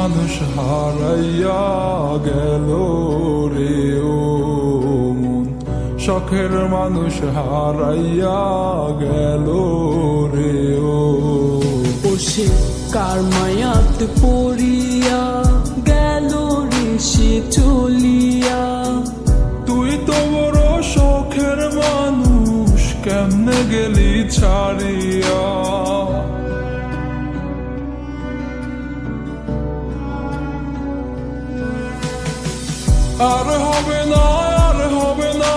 মানুষ হারাইয়া গেল রে ও মন, শখের মানুষ হারাইয়া গেল রে ও। সে কার মায়াত পড়িয়া গেল রে সে চলিয়া। তুই তো বড় শখের মানুষ, কেমনে গেলি ছাড়িয়া। আর হবে না, আর হবে না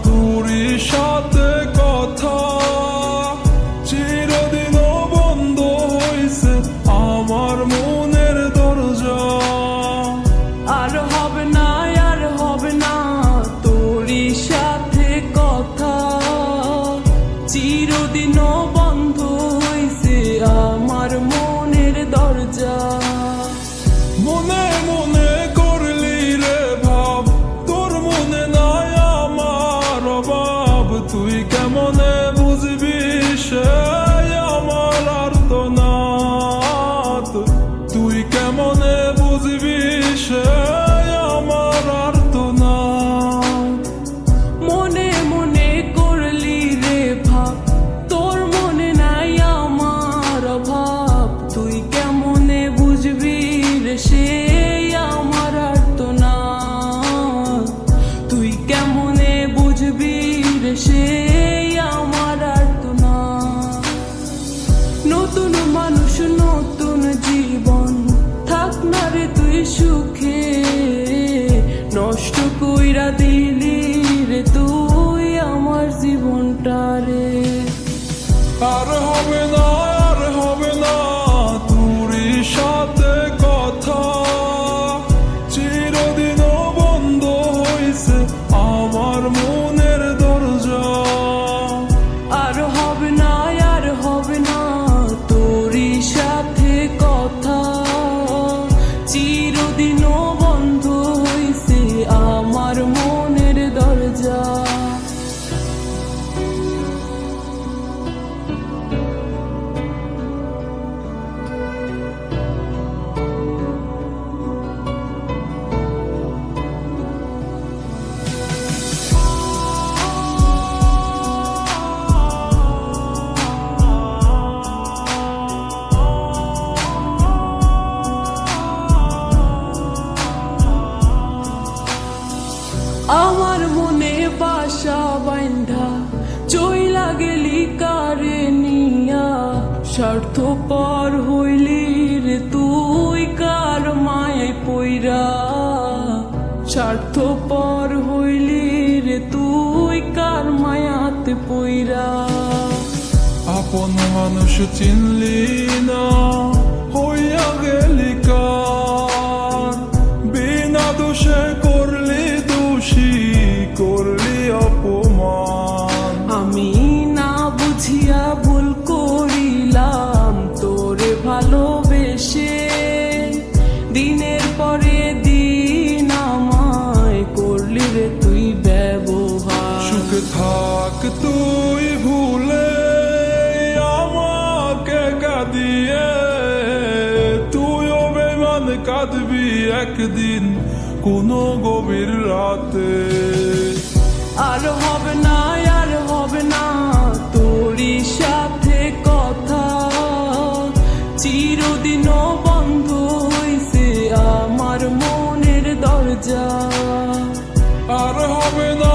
তোরই সাথে কথা, চিরদিনও বন্ধ হইছে আমার মনের দরজা। আর হবে না, আর হবে না তোরই সাথে কথা, চিরদিনও বন্ধ হইছে আমার মনের দরজা। মনে মনে করলি রে ভাব, তোর মনে নাই আমার অভাব। তুই কেমনে বুঝবি সে আমার আর্তনাদ, তুই কেমনে বুঝবি সে আমার আর্তনাদ। মনে মনে করলি রে ভাব, তোর মনে নাই আমার অভাব। তুই কেমনে বুঝবি রে সে আমার আর্তনাদ, তুই কেমনে বুঝবি রে সে আমার আর্তনাদ। নতুন মানুষ নতুন জীবন, থাক না রে তুই সুখে, নষ্ট কইরা দিলি রে তুই আমার জীবনটা রে। আর হবে না, আর হবে না তোরই সাথে কথা, চিরদিনও বন্ধ হইছে আমার মনের দরজা। আর হবে না, আর হবে না তোরই সাথে কথা, চিরদিনও বন্ধ হইছে আমার মনের দরজা। আমার মনে বাসা বাইন্ধা চইলা গেলি কারে নিয়া, স্বার্থপর হইলি রে তুই কার মায়ায় পইরা। স্বার্থপর হইলি রে তুই কার মায়াতে পইরা। আপন মানুষ চিনলি না, হইয়া গেলি কার, বিনা দোষে করলি দোষী, করলি অপমান। আমি না বুঝিয়া ভুল করিলাম তোরে ভালোবেসে, দিনের পরে দিন আমায় করলি রে তুই ব্যবহার। সুখ থাক তুই ভুলে আমাকে কাঁদিয়ে, তুইও বেমান কাঁদবি একদিন কোনো গভীর রাতে। আর হবে না, আর হবে না তোরই সাথে কথা, চিরদিনও বন্ধ হইছে আমার মনের দরজা। আর হবে না,